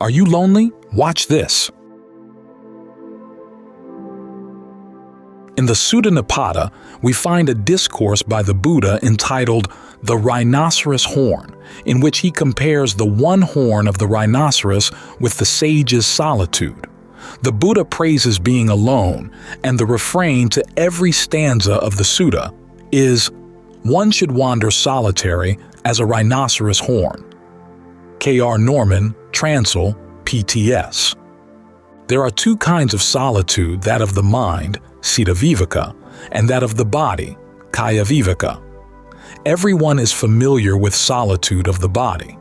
Are you lonely? Watch this. In the Sutta Nipata, we find a discourse by the Buddha entitled The Rhinoceros Horn, in which he compares the one horn of the rhinoceros with the sage's solitude. The Buddha praises being alone, and the refrain to every stanza of the sutta is, "One should wander solitary as a rhinoceros horn." K.R. Norman, Transl, PTS. There are two kinds of solitude, that of the mind, citta-viveka, and that of the body, kaya-viveka. Everyone is familiar with solitude of the body.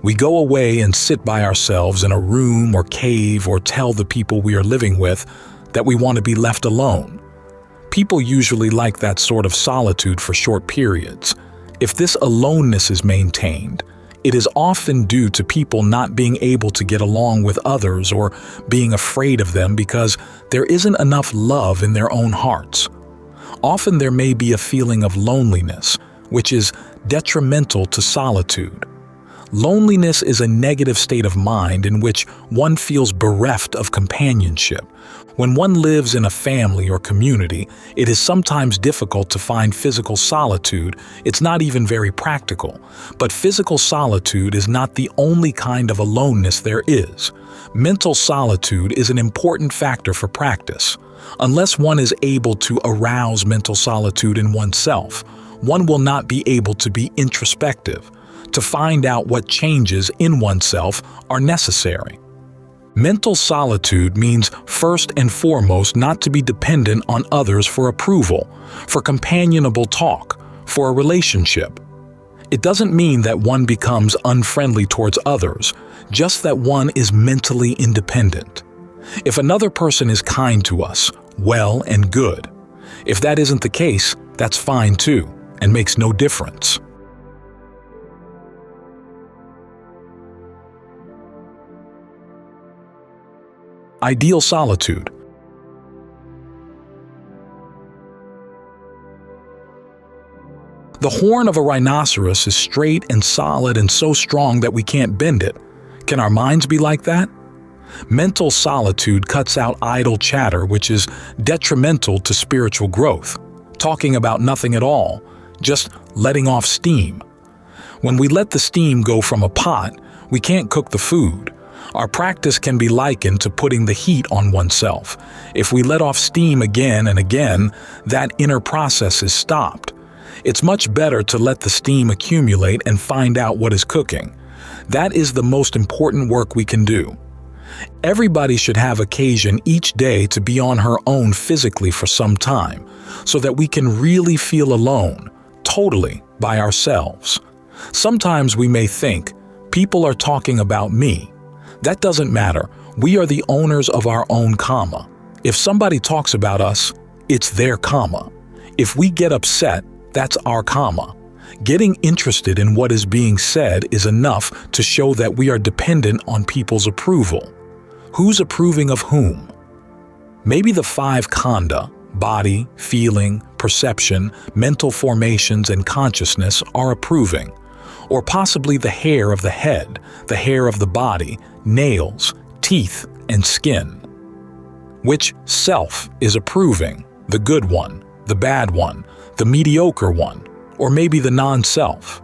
We go away and sit by ourselves in a room or cave or tell the people we are living with that we want to be left alone. People usually like that sort of solitude for short periods. If this aloneness is maintained, it is often due to people not being able to get along with others or being afraid of them because there isn't enough love in their own hearts. Often there may be a feeling of loneliness, which is detrimental to solitude. Loneliness is a negative state of mind in which one feels bereft of companionship. When one lives in a family or community, it is sometimes difficult to find physical solitude. It's not even very practical. But physical solitude is not the only kind of aloneness there is. Mental solitude is an important factor for practice. Unless one is able to arouse mental solitude in oneself, one will not be able to be introspective, to find out what changes in oneself are necessary. Mental solitude means first and foremost not to be dependent on others for approval, for companionable talk, for a relationship. It doesn't mean that one becomes unfriendly towards others, just that one is mentally independent. If another person is kind to us, well and good. If that isn't the case, that's fine too, and makes no difference. Ideal solitude. The horn of a rhinoceros is straight and solid and so strong that we can't bend it. Can our minds be like that? Mental solitude cuts out idle chatter, which is detrimental to spiritual growth. Talking about nothing at all, just letting off steam. When we let the steam go from a pot, we can't cook the food. Our practice can be likened to putting the heat on oneself. If we let off steam again and again, that inner process is stopped. It's much better to let the steam accumulate and find out what is cooking. That is the most important work we can do. Everybody should have occasion each day to be on her own physically for some time, so that we can really feel alone, totally by ourselves. Sometimes we may think, people are talking about me. That doesn't matter. We are the owners of our own karma. If somebody talks about us, it's their karma. If we get upset, that's our karma. Getting interested in what is being said is enough to show that we are dependent on people's approval. Who's approving of whom? Maybe the 5 khandha, body, feeling, perception, mental formations, and consciousness are approving. Or possibly the hair of the head, the hair of the body, nails, teeth, and skin. Which self is approving? The good one, the bad one, the mediocre one, or maybe the non-self?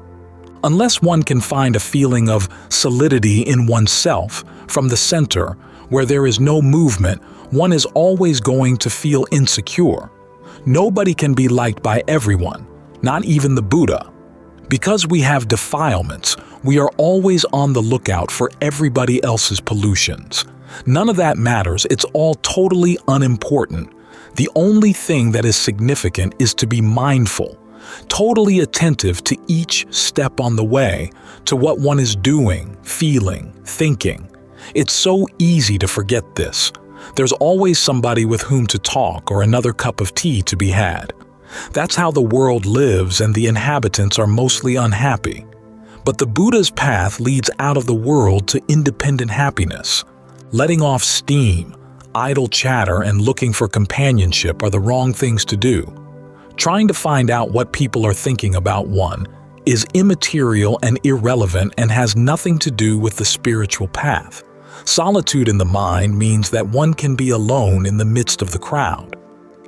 Unless one can find a feeling of solidity in oneself from the center, where there is no movement, one is always going to feel insecure. Nobody can be liked by everyone, not even the Buddha. Because we have defilements, we are always on the lookout for everybody else's pollutions. None of that matters, it's all totally unimportant. The only thing that is significant is to be mindful, totally attentive to each step on the way, to what one is doing, feeling, thinking. It's so easy to forget this. There's always somebody with whom to talk or another cup of tea to be had. That's how the world lives, and the inhabitants are mostly unhappy. But the Buddha's path leads out of the world to independent happiness. Letting off steam, idle chatter, and looking for companionship are the wrong things to do. Trying to find out what people are thinking about one is immaterial and irrelevant and has nothing to do with the spiritual path. Solitude in the mind means that one can be alone in the midst of the crowd.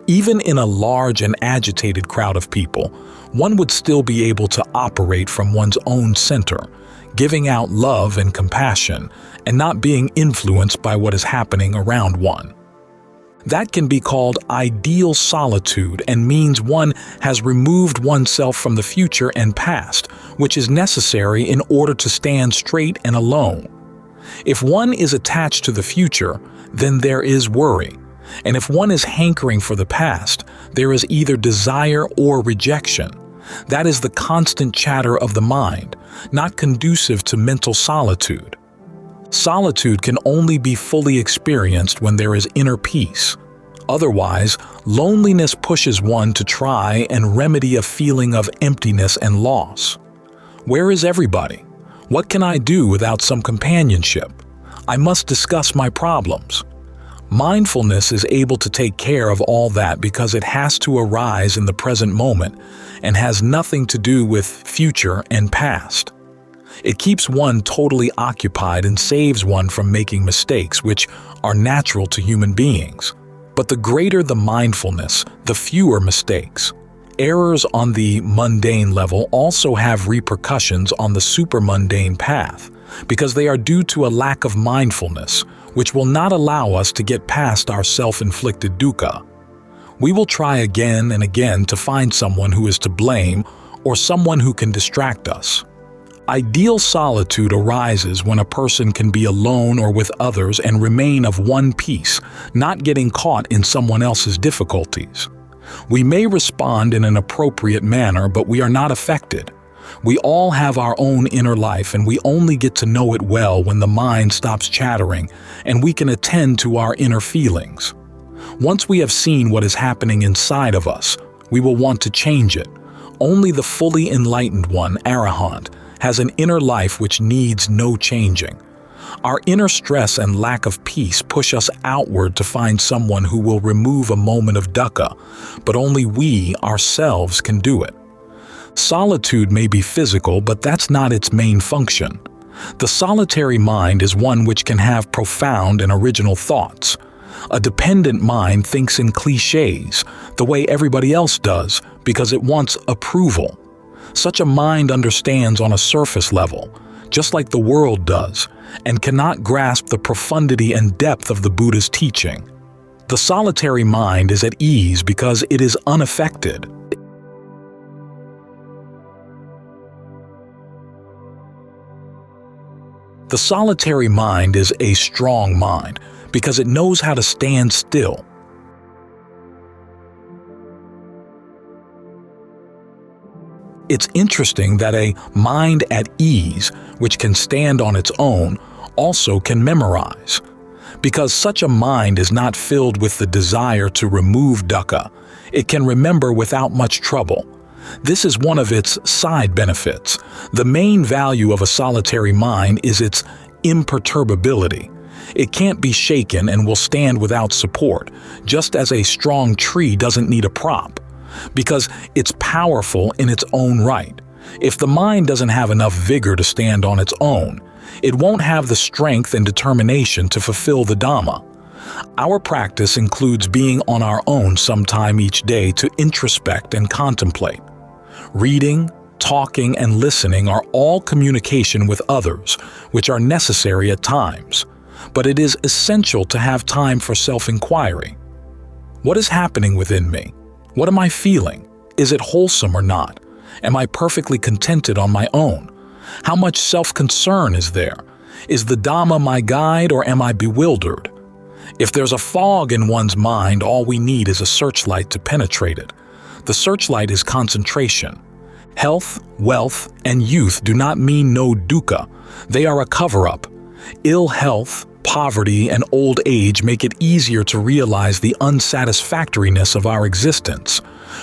Even in a large and agitated crowd of people, one would still be able to operate from one's own center, giving out love and compassion, and not being influenced by what is happening around one. That can be called ideal solitude and means one has removed oneself from the future and past, which is necessary in order to stand straight and alone. If one is attached to the future, then there is worry. And if one is hankering for the past, there is either desire or rejection. That is the constant chatter of the mind, not conducive to mental solitude. Solitude can only be fully experienced when there is inner peace. Otherwise, loneliness pushes one to try and remedy a feeling of emptiness and loss. Where is everybody? What can I do without some companionship? I must discuss my problems. Mindfulness is able to take care of all that because it has to arise in the present moment and has nothing to do with future and past. It keeps one totally occupied and saves one from making mistakes, which are natural to human beings. But the greater the mindfulness, the fewer mistakes. Errors on the mundane level also have repercussions on the supermundane path, because they are due to a lack of mindfulness, which will not allow us to get past our self-inflicted dukkha. We will try again and again to find someone who is to blame or someone who can distract us. Ideal solitude arises when a person can be alone or with others and remain of one piece, not getting caught in someone else's difficulties. We may respond in an appropriate manner, but we are not affected. We all have our own inner life, and we only get to know it well when the mind stops chattering and we can attend to our inner feelings. Once we have seen what is happening inside of us, we will want to change it. Only the fully enlightened one, Arahant, has an inner life which needs no changing. Our inner stress and lack of peace push us outward to find someone who will remove a moment of dukkha, but only we, ourselves, can do it. Solitude may be physical, but that's not its main function. The solitary mind is one which can have profound and original thoughts. A dependent mind thinks in cliches, the way everybody else does, because it wants approval. Such a mind understands on a surface level, just like the world does, and cannot grasp the profundity and depth of the Buddha's teaching. The solitary mind is at ease because it is unaffected. The solitary mind is a strong mind because it knows how to stand still. It's interesting that a mind at ease, which can stand on its own, also can memorize. Because such a mind is not filled with the desire to remove dukkha, it can remember without much trouble. This is one of its side benefits. The main value of a solitary mind is its imperturbability. It can't be shaken and will stand without support, just as a strong tree doesn't need a prop, because it's powerful in its own right. If the mind doesn't have enough vigor to stand on its own, it won't have the strength and determination to fulfill the Dhamma. Our practice includes being on our own sometime each day to introspect and contemplate. Reading, talking, and listening are all communication with others, which are necessary at times. But it is essential to have time for self-inquiry. What is happening within me? What am I feeling? Is it wholesome or not? Am I perfectly contented on my own? How much self-concern is there? Is the Dhamma my guide, or am I bewildered? If there's a fog in one's mind, all we need is a searchlight to penetrate it. The searchlight is concentration. Health, wealth, and youth do not mean no dukkha. They are a cover-up. Ill health, poverty, and old age make it easier to realize the unsatisfactoriness of our existence.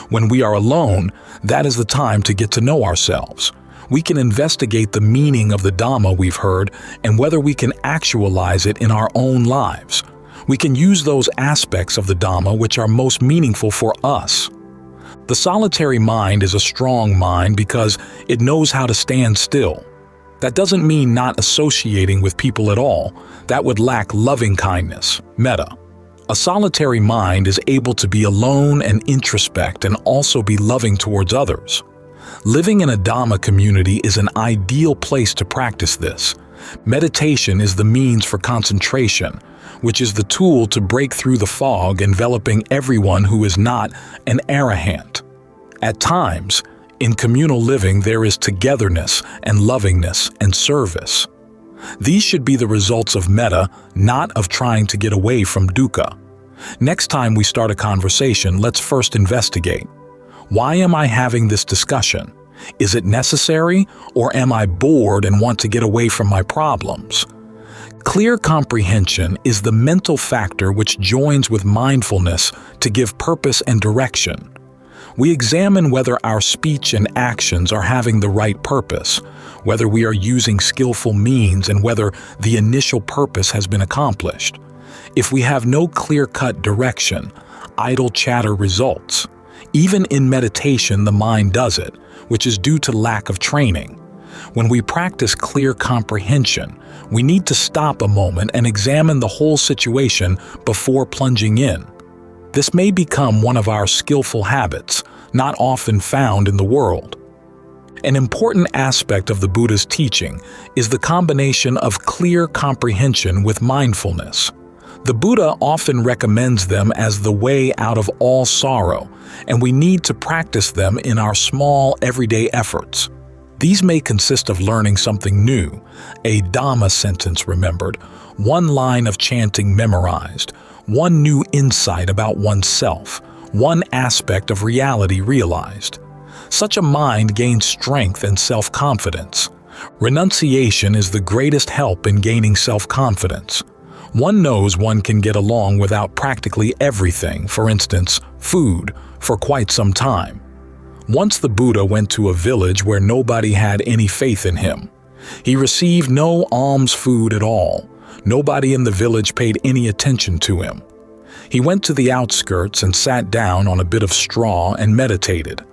When we are alone, that is the time to get to know ourselves. We can investigate the meaning of the Dhamma we've heard and whether we can actualize it in our own lives. We can use those aspects of the Dhamma which are most meaningful for us. The solitary mind is a strong mind because it knows how to stand still. That doesn't mean not associating with people at all. That would lack loving kindness, metta. A solitary mind is able to be alone and introspect and also be loving towards others. Living in a Dhamma community is an ideal place to practice this. Meditation is the means for concentration, which is the tool to break through the fog enveloping everyone who is not an arahant. At times, in communal living there is togetherness and lovingness and service. These should be the results of metta, not of trying to get away from dukkha. Next time we start a conversation, let's first investigate. Why am I having this discussion? Is it necessary, or am I bored and want to get away from my problems? Clear comprehension is the mental factor which joins with mindfulness to give purpose and direction. We examine whether our speech and actions are having the right purpose, whether we are using skillful means, and whether the initial purpose has been accomplished. If we have no clear-cut direction, idle chatter results. Even in meditation, the mind does it, which is due to lack of training. When we practice clear comprehension, we need to stop a moment and examine the whole situation before plunging in. This may become one of our skillful habits, not often found in the world. An important aspect of the Buddha's teaching is the combination of clear comprehension with mindfulness. The Buddha often recommends them as the way out of all sorrow, and we need to practice them in our small, everyday efforts. These may consist of learning something new, a Dhamma sentence remembered, one line of chanting memorized, one new insight about oneself, one aspect of reality realized. Such a mind gains strength and self-confidence. Renunciation is the greatest help in gaining self-confidence. One knows one can get along without practically everything, for instance, food, for quite some time. Once the Buddha went to a village where nobody had any faith in him. He received no alms food at all. Nobody in the village paid any attention to him. He went to the outskirts and sat down on a bit of straw and meditated.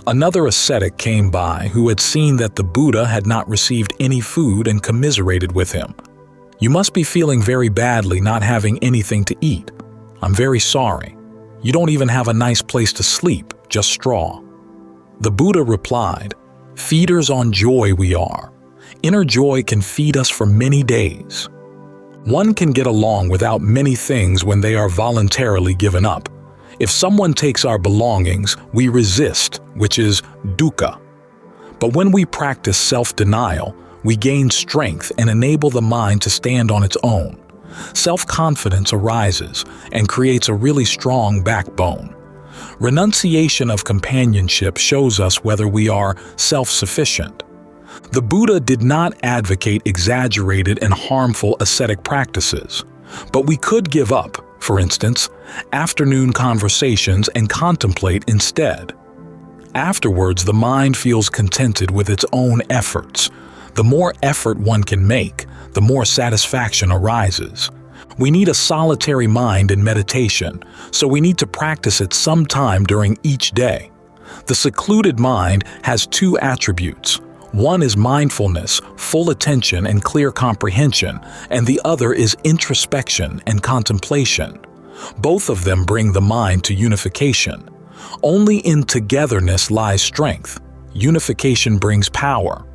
Another ascetic came by who had seen that the Buddha had not received any food and commiserated with him. "You must be feeling very badly not having anything to eat. I'm very sorry. You don't even have a nice place to sleep, just straw." The Buddha replied, "Feeders on joy we are. Inner joy can feed us for many days." One can get along without many things when they are voluntarily given up. If someone takes our belongings, we resist, which is dukkha. But when we practice self-denial, we gain strength and enable the mind to stand on its own. Self-confidence arises and creates a really strong backbone. Renunciation of companionship shows us whether we are self-sufficient. The Buddha did not advocate exaggerated and harmful ascetic practices, but we could give up, for instance, afternoon conversations and contemplate instead. Afterwards, the mind feels contented with its own efforts. The more effort one can make, the more satisfaction arises. We need a solitary mind in meditation, so we need to practice it sometime during each day. The secluded mind has two attributes. One is mindfulness, full attention and clear comprehension, and the other is introspection and contemplation. Both of them bring the mind to unification. Only in togetherness lies strength. Unification brings power.